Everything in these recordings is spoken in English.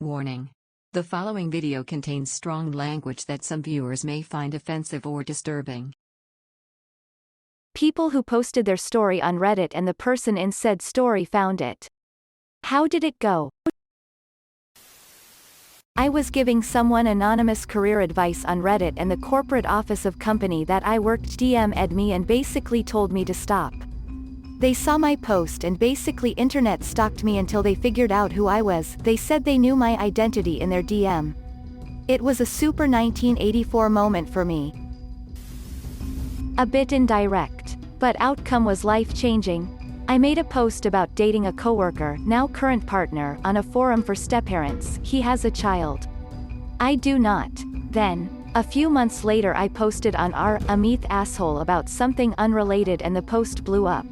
Warning. The following video contains strong language that some viewers may find offensive or disturbing. People who posted their story on Reddit and the person in said story found it. How did it go? I was giving someone anonymous career advice on Reddit and the corporate office of company that I worked DM'd me and basically told me to stop. They saw my post and basically internet stalked me until they figured out who I was. They said they knew my identity in their DM. It was a super 1984 moment for me. A bit indirect, but outcome was life-changing. I made a post about dating a coworker, now current partner, on a forum for stepparents. He has a child. I do not. Then, a few months later I posted on r/Amit asshole about something unrelated and the post blew up.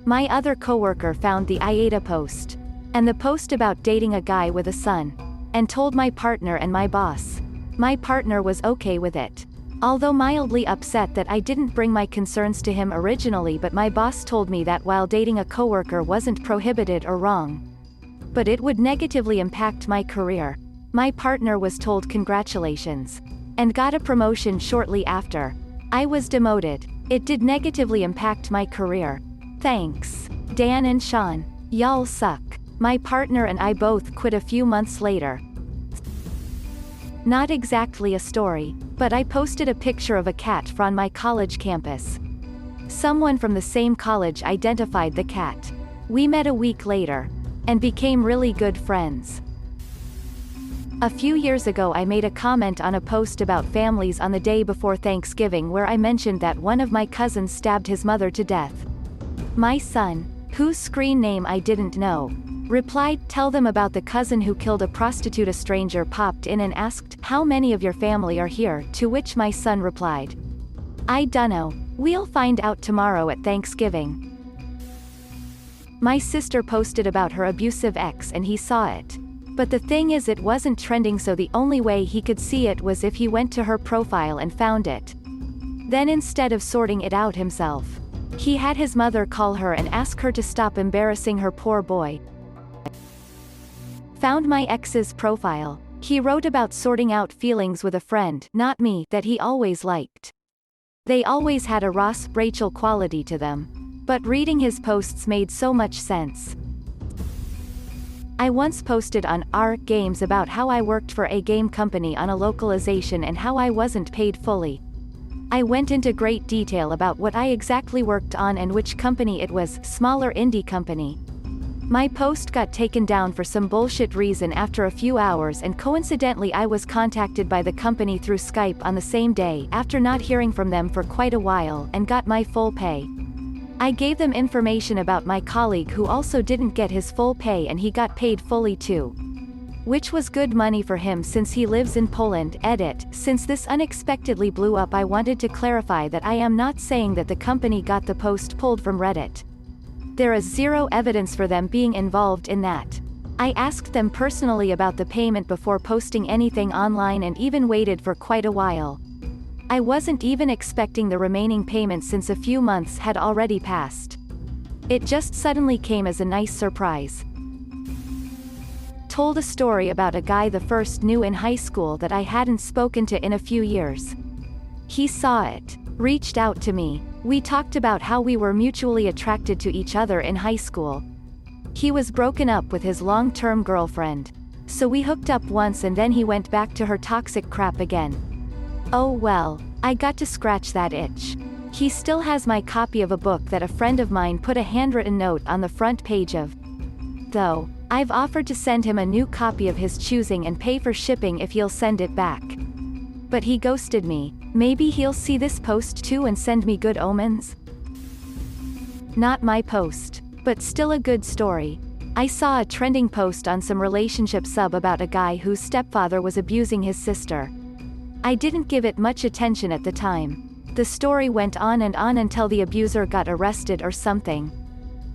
My other coworker found the IATA post. And the post about dating a guy with a son. And told my partner and my boss. My partner was okay with it. Although mildly upset that I didn't bring my concerns to him originally, but my boss told me that while dating a coworker wasn't prohibited or wrong, but it would negatively impact my career. My partner was told congratulations. And got a promotion shortly after. I was demoted. It did negatively impact my career. Thanks. Dan and Sean. Y'all suck. My partner and I both quit a few months later. Not exactly a story, but I posted a picture of a cat from my college campus. Someone from the same college identified the cat. We met a week later. And became really good friends. A few years ago I made a comment on a post about families on the day before Thanksgiving where I mentioned that one of my cousins stabbed his mother to death. My son, whose screen name I didn't know, replied, "Tell them about the cousin who killed a prostitute." A stranger popped in and asked, "How many of your family are here?" To which my son replied, "I dunno, we'll find out tomorrow at Thanksgiving." My sister posted about her abusive ex and he saw it. But the thing is, it wasn't trending, so the only way he could see it was if he went to her profile and found it. Then instead of sorting it out himself, he had his mother call her and ask her to stop embarrassing her poor boy. Found my ex's profile. He wrote about sorting out feelings with a friend, not me, that he always liked. They always had a Ross Rachel quality to them. But reading his posts made so much sense. I once posted on r/Games about how I worked for a game company on a localization and how I wasn't paid fully. I went into great detail about what I exactly worked on and which company it was, smaller indie company. My post got taken down for some bullshit reason after a few hours, and coincidentally I was contacted by the company through Skype on the same day after not hearing from them for quite a while, and got my full pay. I gave them information about my colleague who also didn't get his full pay and he got paid fully too. Which was good money for him since he lives in Poland. Edit. Since this unexpectedly blew up, I wanted to clarify that I am not saying that the company got the post pulled from Reddit. There is zero evidence for them being involved in that. I asked them personally about the payment before posting anything online and even waited for quite a while. I wasn't even expecting the remaining payment since a few months had already passed. It just suddenly came as a nice surprise. Told a story about a guy the first knew in high school that I hadn't spoken to in a few years. He saw it, reached out to me. We talked about how we were mutually attracted to each other in high school. He was broken up with his long-term girlfriend. So we hooked up once and then he went back to her toxic crap again. Oh well, I got to scratch that itch. He still has my copy of a book that a friend of mine put a handwritten note on the front page of. Though, I've offered to send him a new copy of his choosing and pay for shipping if he'll send it back. But he ghosted me. Maybe he'll see this post too and send me good omens? Not my post, but still a good story. I saw a trending post on some relationship sub about a guy whose stepfather was abusing his sister. I didn't give it much attention at the time. The story went on and on until the abuser got arrested or something.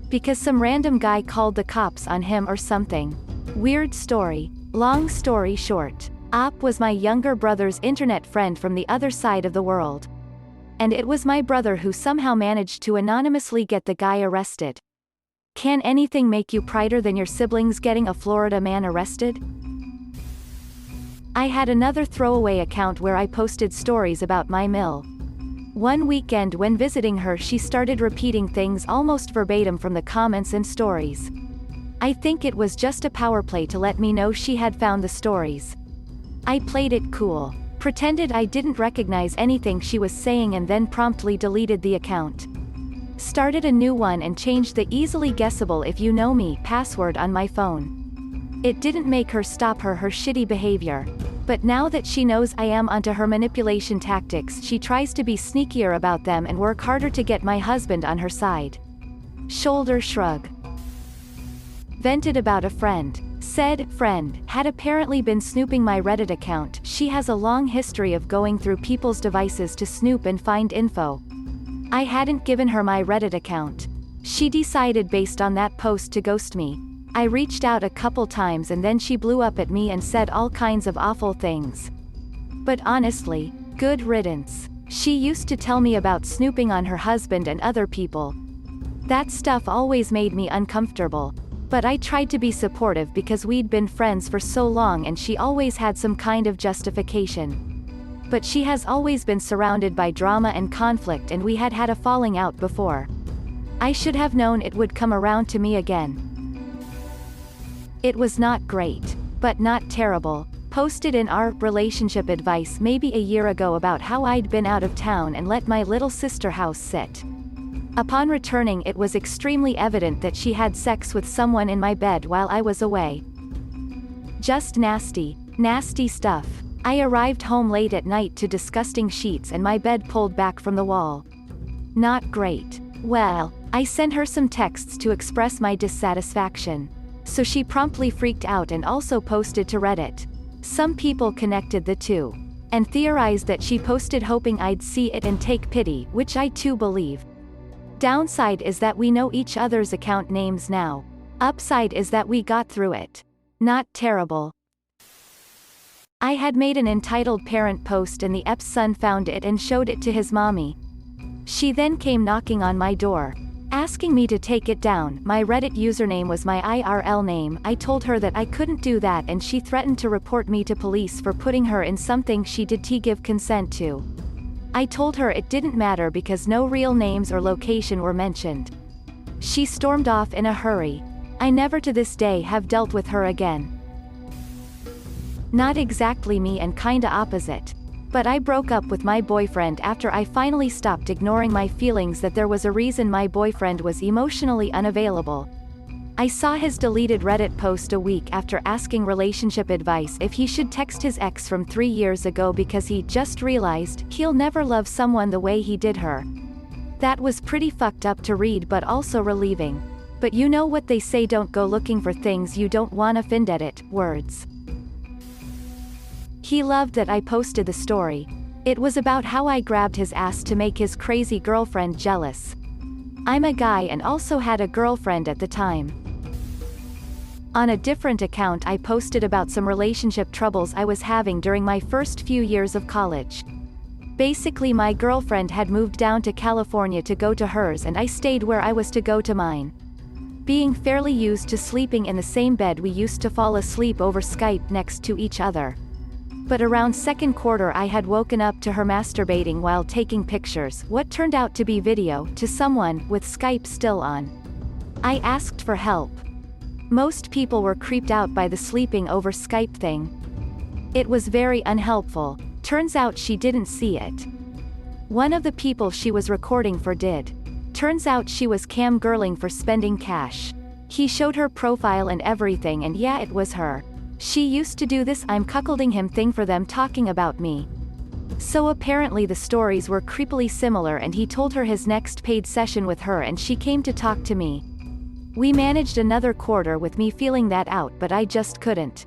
Because some random guy called the cops on him or something. Weird story. Long story short, Op was my younger brother's internet friend from the other side of the world. And it was my brother who somehow managed to anonymously get the guy arrested. Can anything make you prouder than your siblings getting a Florida man arrested? I had another throwaway account where I posted stories about my mill. One weekend when visiting her, she started repeating things almost verbatim from the comments and stories. I think it was just a power play to let me know she had found the stories. I played it cool, pretended I didn't recognize anything she was saying, and then promptly deleted the account. Started a new one and changed the easily guessable "if you know me" password on my phone. It didn't make her stop her shitty behavior. But now that she knows I am onto her manipulation tactics, she tries to be sneakier about them and work harder to get my husband on her side. Shoulder shrug. Vented about a friend. Said friend had apparently been snooping my Reddit account. She has a long history of going through people's devices to snoop and find info. I hadn't given her my Reddit account. She decided based on that post to ghost me. I reached out a couple times and then she blew up at me and said all kinds of awful things. But honestly, good riddance. She used to tell me about snooping on her husband and other people. That stuff always made me uncomfortable. But I tried to be supportive because we'd been friends for so long and she always had some kind of justification. But she has always been surrounded by drama and conflict, and we had a falling out before. I should have known it would come around to me again. It was not great, but not terrible. Posted in our relationship advice maybe a year ago about how I'd been out of town and let my little sister house sit. Upon returning, it was extremely evident that she had sex with someone in my bed while I was away. Just nasty, nasty stuff. I arrived home late at night to disgusting sheets and my bed pulled back from the wall. Not great. Well, I sent her some texts to express my dissatisfaction. So she promptly freaked out and also posted to Reddit. Some people connected the two and theorized that she posted hoping I'd see it and take pity, which I too believe. Downside is that we know each other's account names now. Upside is that we got through it. Not terrible. I had made an entitled parent post and the Ep's son found it and showed it to his mommy. She then came knocking on my door, asking me to take it down. My Reddit username was my IRL name. I told her that I couldn't do that and she threatened to report me to police for putting her in something she didn't give consent to. I told her it didn't matter because no real names or location were mentioned. She stormed off in a hurry. I never to this day have dealt with her again. Not exactly me and kinda opposite. But I broke up with my boyfriend after I finally stopped ignoring my feelings that there was a reason my boyfriend was emotionally unavailable. I saw his deleted Reddit post a week after asking relationship advice if he should text his ex from 3 years ago because he just realized he'll never love someone the way he did her. That was pretty fucked up to read but also relieving. But you know what they say, don't go looking for things you don't wanna find. Edit words. He loved that I posted the story. It was about how I grabbed his ass to make his crazy girlfriend jealous. I'm a guy and also had a girlfriend at the time. On a different account I posted about some relationship troubles I was having during my first few years of college. Basically my girlfriend had moved down to California to go to hers and I stayed where I was to go to mine. Being fairly used to sleeping in the same bed, we used to fall asleep over Skype next to each other. But around second quarter I had woken up to her masturbating while taking pictures, what turned out to be video, to someone, with Skype still on. I asked for help. Most people were creeped out by the sleeping over Skype thing. It was very unhelpful. Turns out she didn't see it. One of the people she was recording for did. Turns out she was cam girling for spending cash. He showed her profile and everything, and yeah, it was her. She used to do this "I'm cuckolding him" thing for them talking about me. So apparently the stories were creepily similar and he told her his next paid session with her and she came to talk to me. We managed another quarter with me feeling that out, but I just couldn't.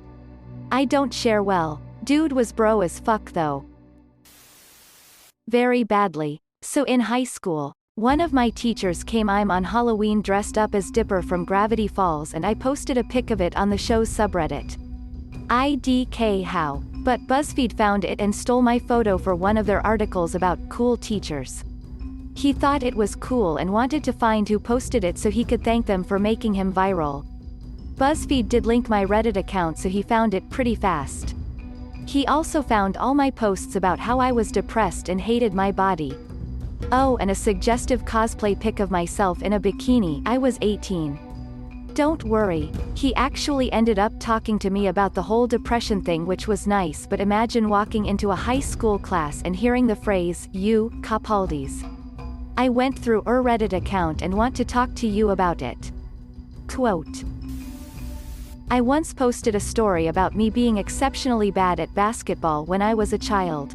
I don't share well. Dude was bro as fuck though. Very badly. So in high school, one of my teachers came. I'm on Halloween dressed up as Dipper from Gravity Falls and I posted a pic of it on the show's subreddit. IDK how. But BuzzFeed found it and stole my photo for one of their articles about cool teachers. He thought it was cool and wanted to find who posted it so he could thank them for making him viral. BuzzFeed did link my Reddit account so he found it pretty fast. He also found all my posts about how I was depressed and hated my body. Oh, and a suggestive cosplay pic of myself in a bikini. I was 18. Don't worry, he actually ended up talking to me about the whole depression thing, which was nice, but imagine walking into a high school class and hearing the phrase, "You, Capaldi's." I went through your Reddit account and want to talk to you about it. Quote. I once posted a story about me being exceptionally bad at basketball when I was a child.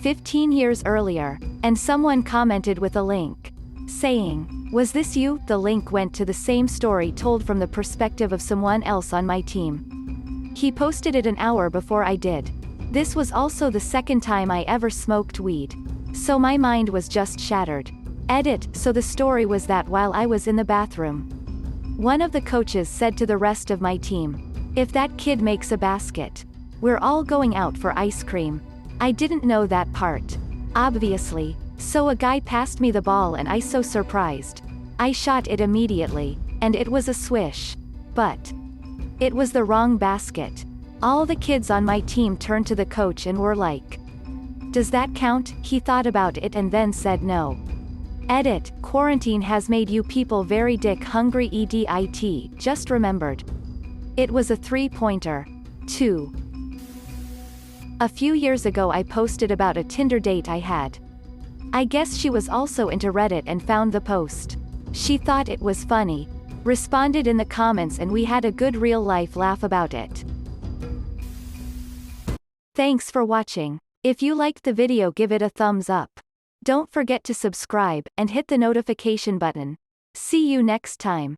15 years earlier, and someone commented with a link. Saying, "Was this you?" The link went to the same story told from the perspective of someone else on my team. He posted it an hour before I did. This was also the second time I ever smoked weed. So my mind was just shattered. Edit, so the story was that while I was in the bathroom, one of the coaches said to the rest of my team, "If that kid makes a basket, we're all going out for ice cream." I didn't know that part. Obviously. So a guy passed me the ball and I so surprised. I shot it immediately, and it was a swish. But it was the wrong basket. All the kids on my team turned to the coach and were like, "Does that count?" He thought about it and then said no. Edit, quarantine has made you people very dick hungry edit, just remembered. It was a 3-pointer. 2. A few years ago I posted about a Tinder date I had. I guess she was also into Reddit and found the post. She thought it was funny, responded in the comments, and we had a good real-life laugh about it. Thanks for watching. If you liked the video, give it a thumbs up. Don't forget to subscribe, and hit the notification button. See you next time.